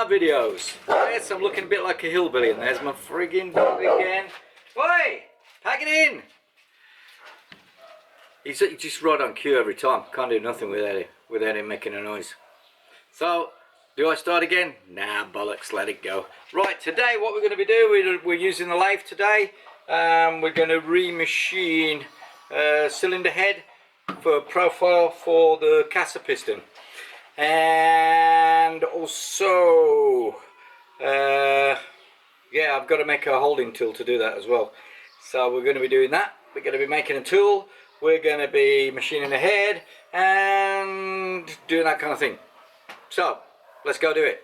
my videos. Yes, I'm looking a bit like a hillbilly, and there's my friggin' dog again. Oi! Pack it in! He's just right on cue every time. Can't do nothing without him making a noise. So, do I start again? Nah, bollocks, let it go. Right, today what we're going to be doing, we're using the lathe today. We're going to remachine cylinder head for profile for the casa piston. And also, yeah, I've got to make a holding tool to do that as well. So we're going to be doing that. We're going to be making a tool. We're going to be machining the head and doing that kind of thing. So, let's go do it.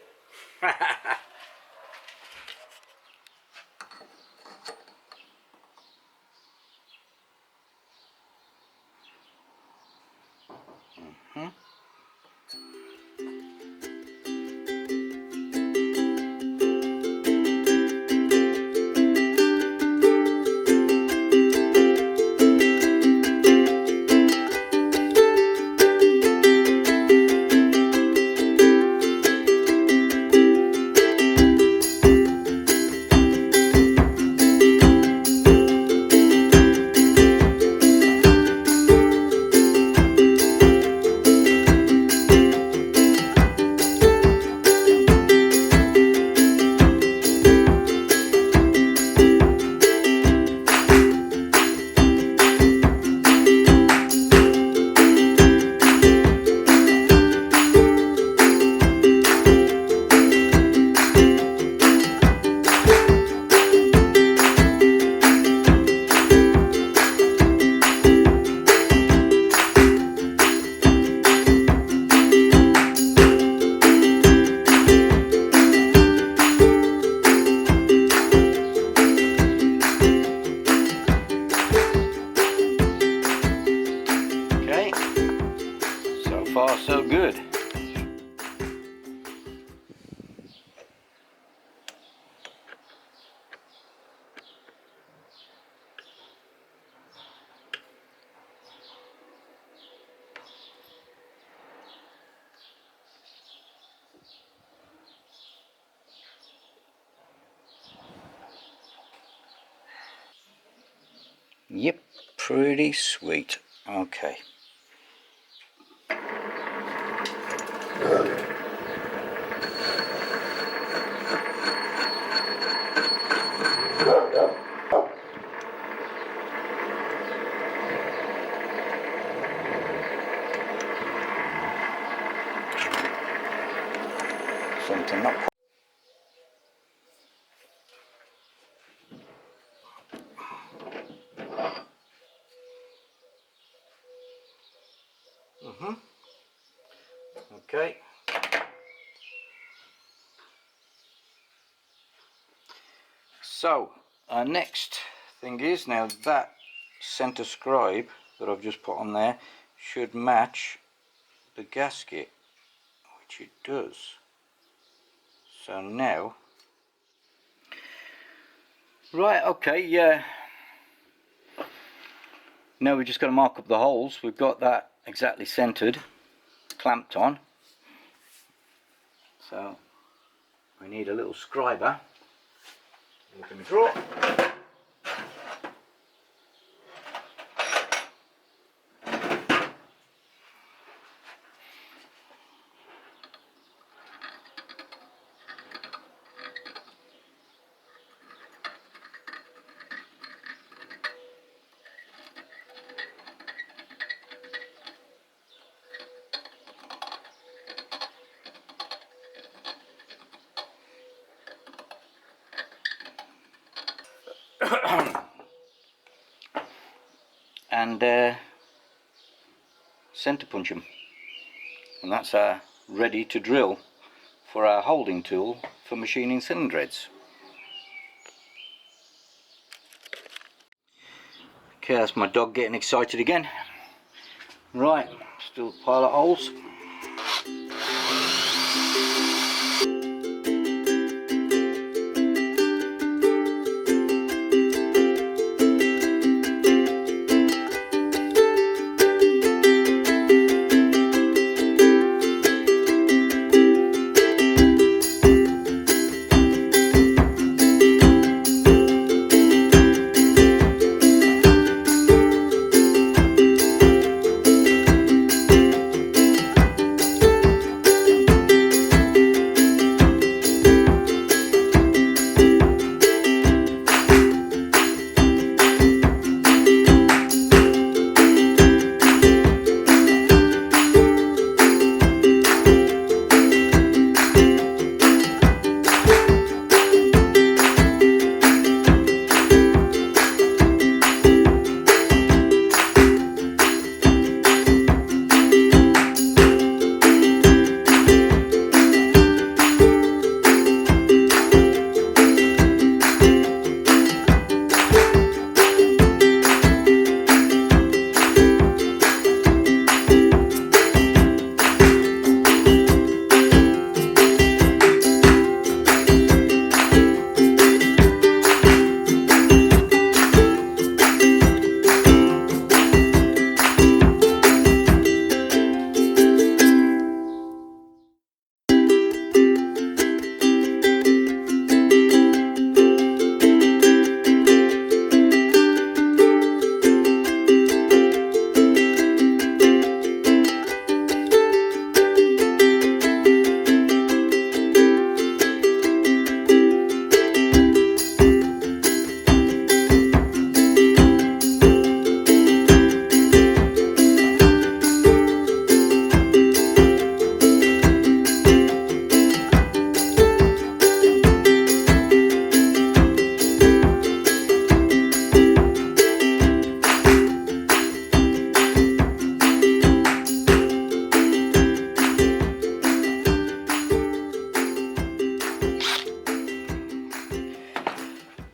Far so good. Yep, pretty sweet. Okay. Something up. Okay. So our next thing is, now that center scribe that I've just put on there should match the gasket, which it does. So now, right, okay, yeah. Now we're just going to mark up the holes. We've got that exactly centered, clamped on. So we need a little scriber. Look in the drawer. And center punch them, and that's ready to drill for our holding tool for machining cylinder heads. Okay, that's my dog getting excited again. Right, still a pile of holes.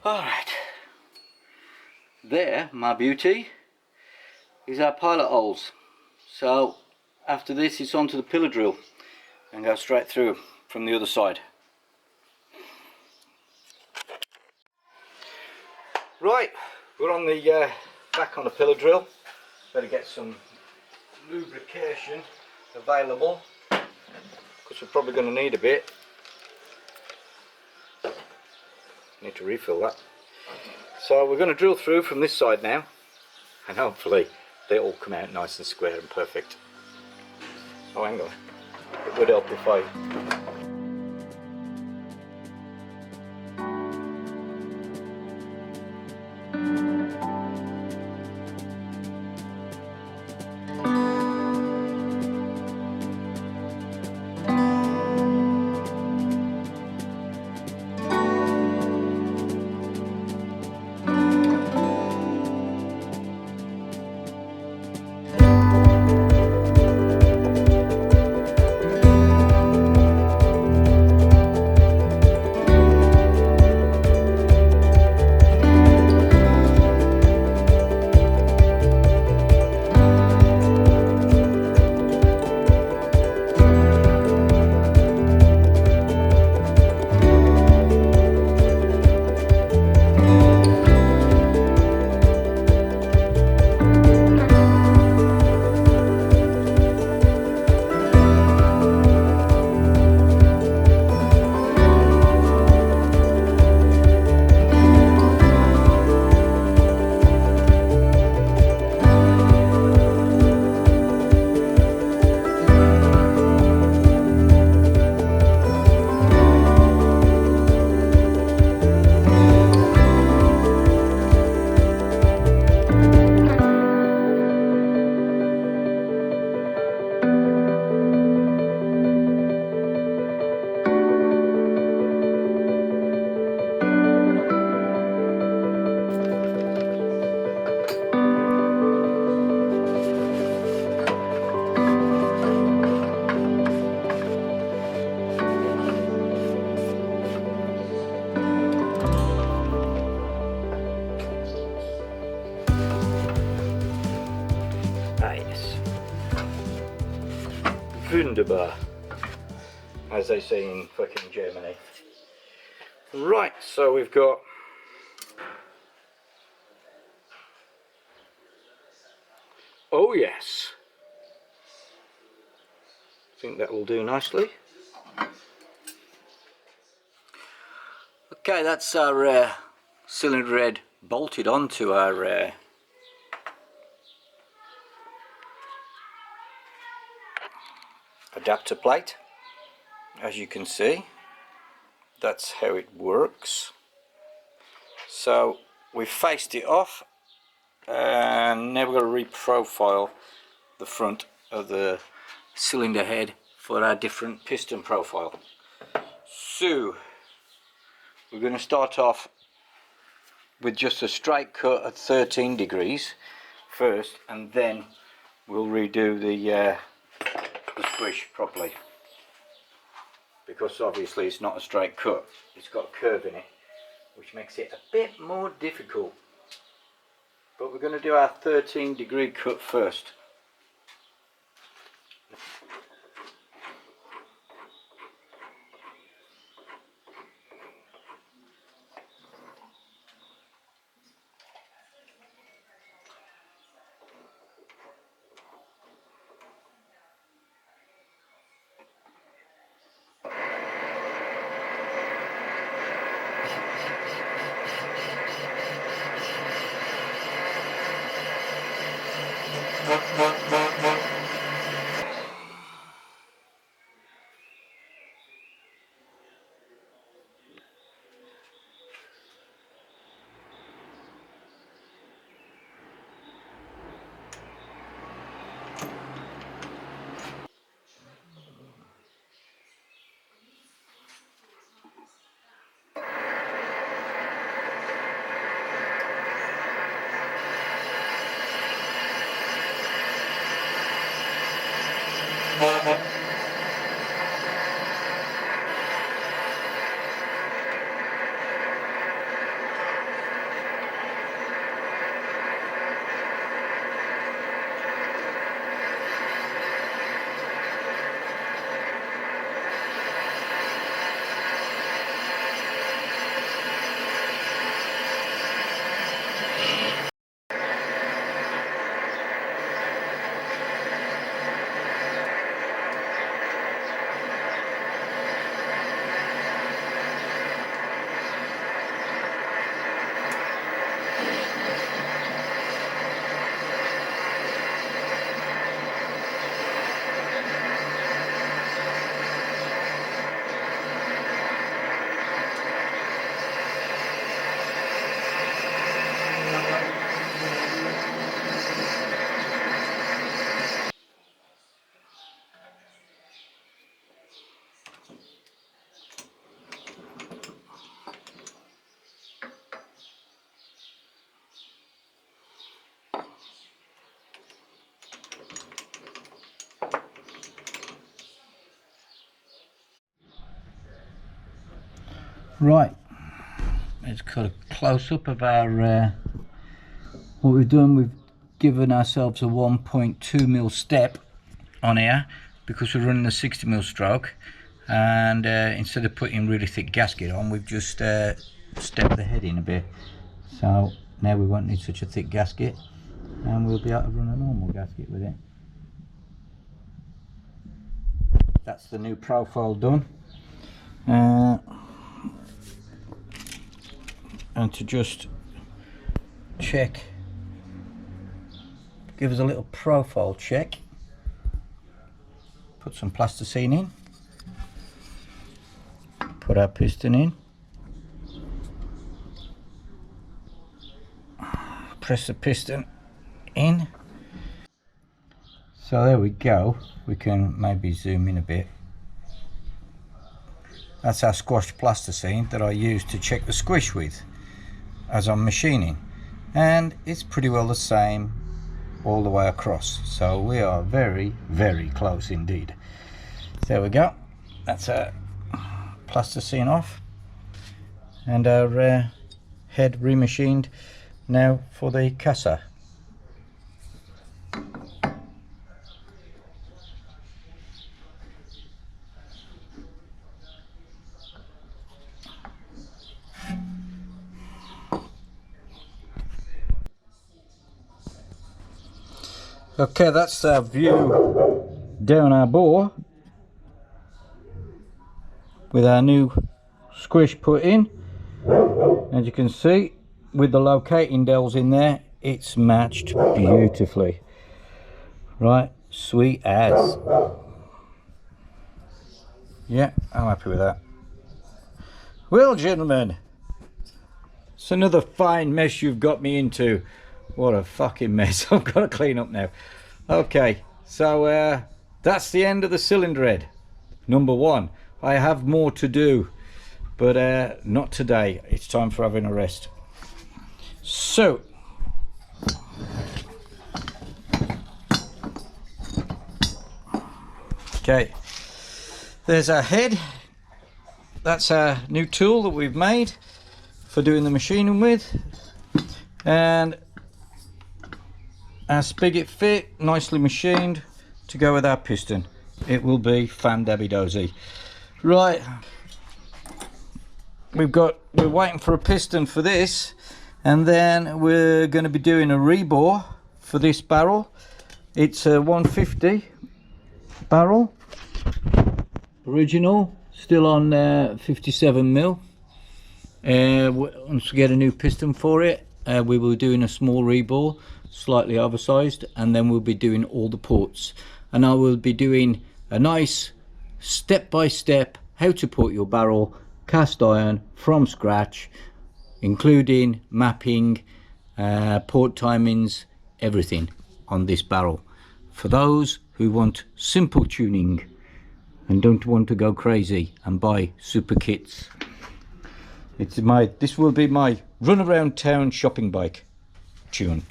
Alright, there, my beauty, is our pilot holes. So after this it's onto the pillar drill and go straight through from the other side. Right, we're on the back on the pillar drill. Better get some lubrication available because we're probably going to need a bit. Need to refill that. So we're going to drill through from this side now, and hopefully they all come out nice and square and perfect. Oh, hang on, it would help if I wunderbar, as they say in fucking Germany. Right, so we've got oh yes, I think that will do nicely. Okay, that's our cylinder head bolted onto our adapter plate. As you can see, that's how it works. So we've faced it off, and now we're going to reprofile the front of the cylinder head for our different piston profile. So we're going to start off with just a straight cut at 13 degrees first, and then we'll redo the squish properly, because obviously it's not a straight cut, it's got a curve in it, which makes it a bit more difficult. But we're going to do our 13-degree cut first. Right, let's cut a close-up of our what we've done. We've given ourselves a 1.2mm step on here because we're running a 60mm stroke, and instead of putting really thick gasket on, we've just stepped the head in a bit. So now we won't need such a thick gasket, and we'll be able to run a normal gasket with it. That's the new profile done. And to just check, give us a little profile check, put some plasticine in, put our piston in, press the piston in. So there we go. We can maybe zoom in a bit. That's our squashed plasticine that I use to check the squish with as I'm machining, and it's pretty well the same all the way across. So we are very, very close indeed. There we go. That's our plasticine off, and our head remachined now for the casa. Okay, that's our view down our bore with our new squish put in. As you can see, with the locating dowels in there, it's matched beautifully. Right, sweet as. Yeah, I'm happy with that. Well, gentlemen, it's another fine mess you've got me into. What a fucking mess. I've got to clean up now. Okay, so that's the end of the cylinder head. Number one. I have more to do, but not today. It's time for having a rest. So, okay, there's our head. That's our new tool that we've made for doing the machining with, and our spigot fit, nicely machined to go with our piston. It will be fan-dabby-dozy. Right, we're waiting for a piston for this, and then we're going to be doing a rebore for this barrel. It's a 150 barrel, original, still on 57mm. Once we get a new piston for it, we will be doing a small rebore, slightly oversized, and then we'll be doing all the ports, and I will be doing a nice step-by-step how to port your barrel cast iron from scratch, including mapping, port timings, everything on this barrel for those who want simple tuning and don't want to go crazy and buy super kits. This will be my run around town shopping bike tune.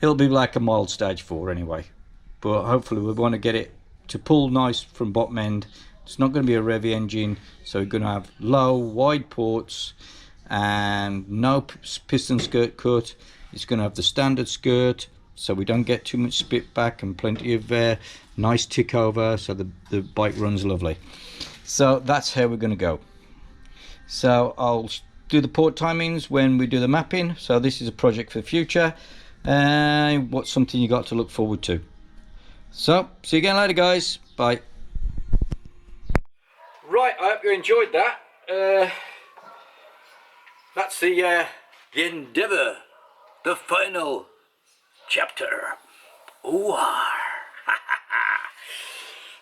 It'll be like a mild stage 4 anyway, but hopefully we want to get it to pull nice from bottom end. It's not going to be a Revy engine, so we're going to have low wide ports and no piston skirt cut. It's going to have the standard skirt, so we don't get too much spit back, and plenty of nice tick over, so the bike runs lovely. So that's how we're going to go. So I'll do the port timings when we do the mapping. So this is a project for the future, and what's something you got to look forward to. So see you again later, guys. Bye. Right, I hope you enjoyed that. That's the endeavour, the final chapter. Ooh.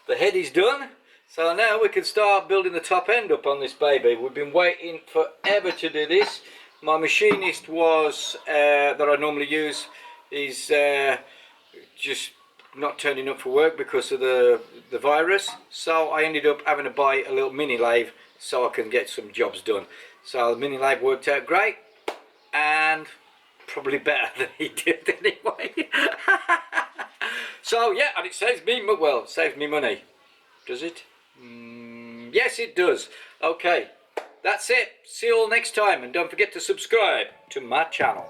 The head is done. So now we can start building the top end up on this baby. We've been waiting forever to do this. My machinist that I normally use is just not turning up for work because of the virus. So I ended up having to buy a little mini lathe so I can get some jobs done. So the mini lathe worked out great, and probably better than he did anyway. So yeah, and it saves me, well, it saves me money. Does it? Yes, it does. Okay, that's it. See you all next time, and don't forget to subscribe to my channel.